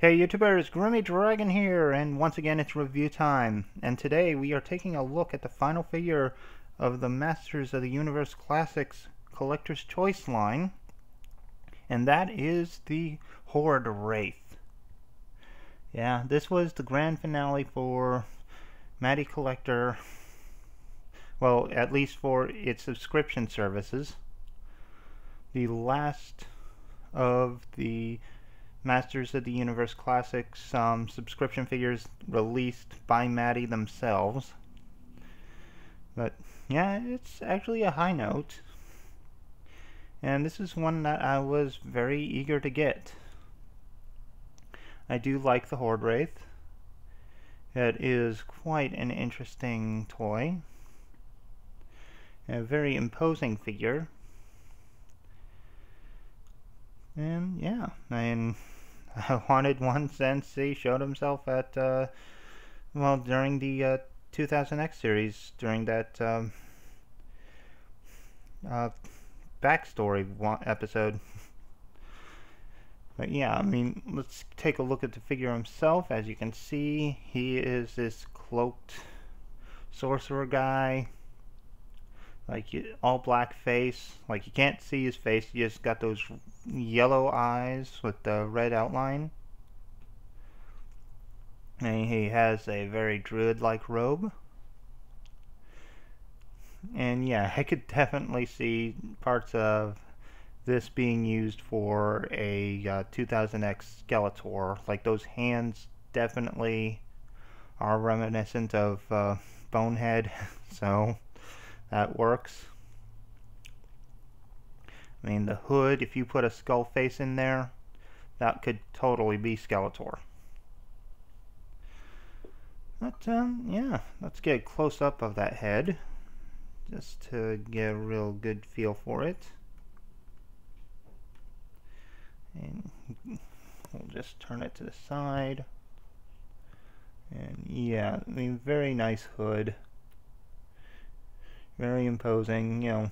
Hey YouTubers, Grimmy Dragon here, and once again it's review time. And today we are taking a look at the final figure of the Masters of the Universe Classics Collector's Choice line, and that is the Horde Wraith. Yeah, this was the grand finale for Mattel Collector, well, at least for its subscription services. The last of the Masters of the Universe Classics subscription figures released by Mattel themselves. But yeah, it's actually a high note. And this is one that I was very eager to get. I do like the Horde Wraith. It is quite an interesting toy. A very imposing figure. And yeah, I wanted one since he showed himself at, well, during the 2000X series, during that backstory episode. But yeah, I mean, let's take a look at the figure himself. As you can see, he is this cloaked sorcerer guy. Like, all black face. Like, you can't see his face, you just got those yellow eyes with the red outline. And he has a very druid-like robe. And yeah, I could definitely see parts of this being used for a 2000X Skeletor. Like, those hands definitely are reminiscent of Bonehead, so that works. I mean, the hood, if you put a skull face in there, that could totally be Skeletor. But, yeah, let's get a close-up of that head, just to get a real good feel for it. And we'll just turn it to the side. And yeah, I mean, very nice hood. Very imposing, you know.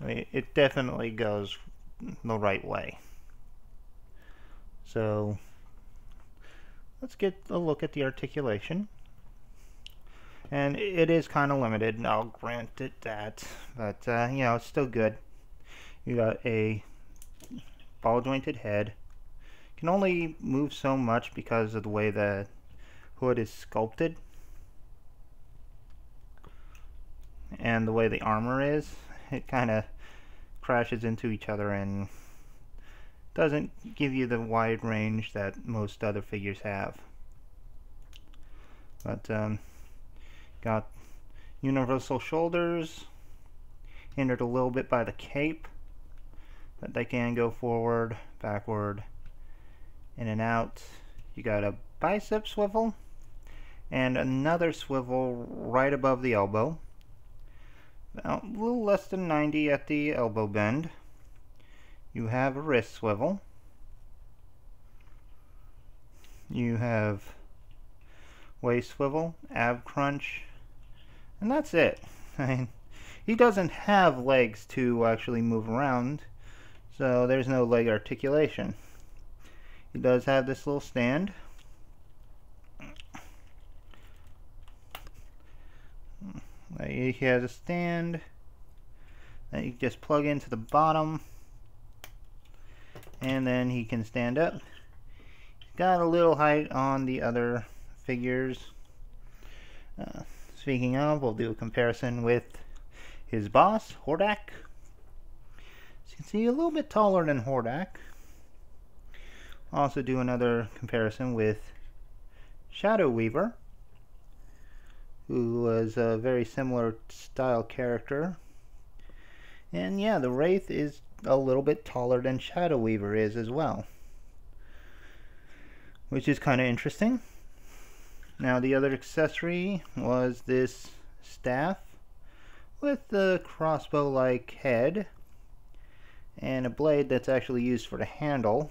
I mean, it definitely goes the right way. So, let's get a look at the articulation. And it is kind of limited, I'll grant it that. But, you know, it's still good. You got a ball jointed head. Can only move so much because of the way the hood is sculpted. And the way the armor is, it kind of crashes into each other and doesn't give you the wide range that most other figures have. But got universal shoulders, hindered a little bit by the cape, but they can go forward, backward, in and out. You got a bicep swivel and another swivel right above the elbow. About a little less than 90 at the elbow bend. You have a wrist swivel. You have waist swivel, ab crunch, and that's it. I mean, he doesn't have legs to actually move around, so there's no leg articulation. He does have this little stand. He has a stand that you just plug into the bottom, and then he can stand up. He's got a little height on the other figures. Speaking of, we'll do a comparison with his boss, Hordak. As you can see, a little bit taller than Hordak. Also do another comparison with Shadow Weaver, who was a very similar style character. And yeah, the Wraith is a little bit taller than Shadow Weaver is as well, which is kind of interesting. Now, the other accessory was this staff with the crossbow-like head and a blade that's actually used for the handle.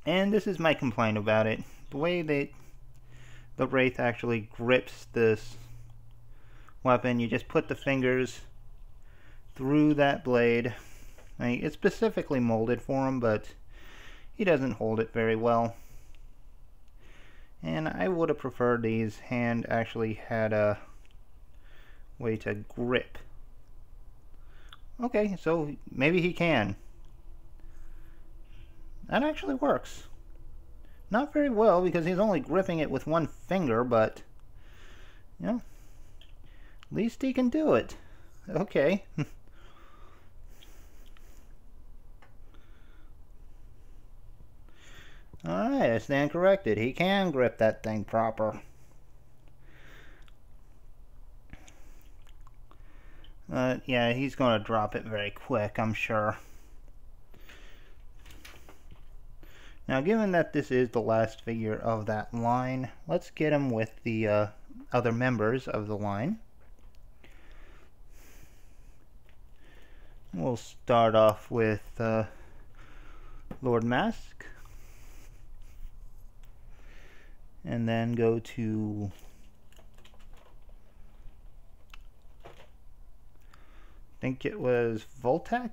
And this is my complaint about it. The way that the Wraith actually grips this weapon, you just put the fingers through that blade I mean, it's specifically molded for him, but he doesn't hold it very well. And I would have preferred his hand actually had a way to grip. Okay, so maybe he can. That actually works. Not very well because he's only gripping it with one finger, but you know, at least he can do it. Okay. Alright, I stand corrected. He can grip that thing proper. Yeah, he's going to drop it very quick, I'm sure. Now, given that this is the last figure of that line, let's get him with the other members of the line. We'll start off with Lord Mask. And then go to I think it was Voltec.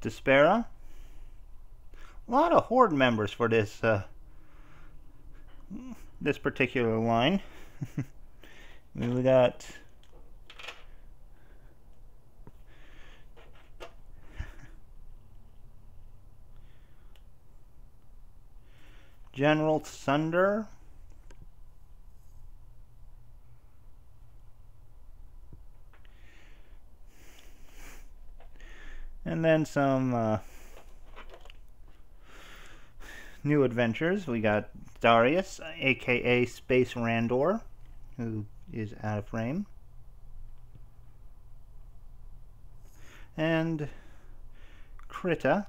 Despera. A lot of Horde members for this this particular line. We got General Thunder. And then some new adventures. We got Darius, aka Space Randor, who is out of frame. And Krita.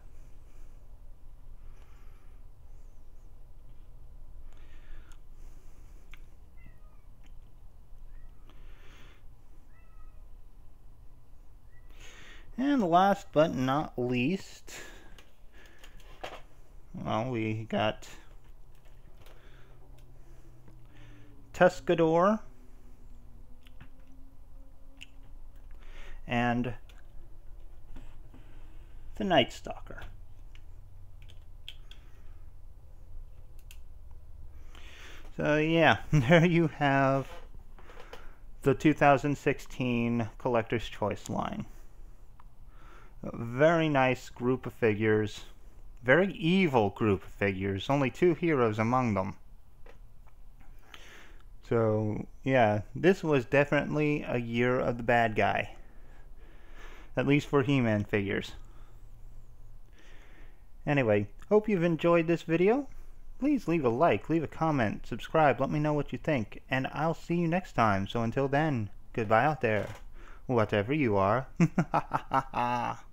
And last but not least, well, we got Tuscador and the Night Stalker. So yeah, there you have the 2016 Collector's Choice line. A very nice group of figures. Very evil group of figures. Only 2 heroes among them. So, yeah, this was definitely a year of the bad guy. At least for He-Man figures. Anyway, hope you've enjoyed this video. Please leave a like, leave a comment, subscribe, let me know what you think. And I'll see you next time. So until then, goodbye out there. Whatever you are. Ha ha ha ha.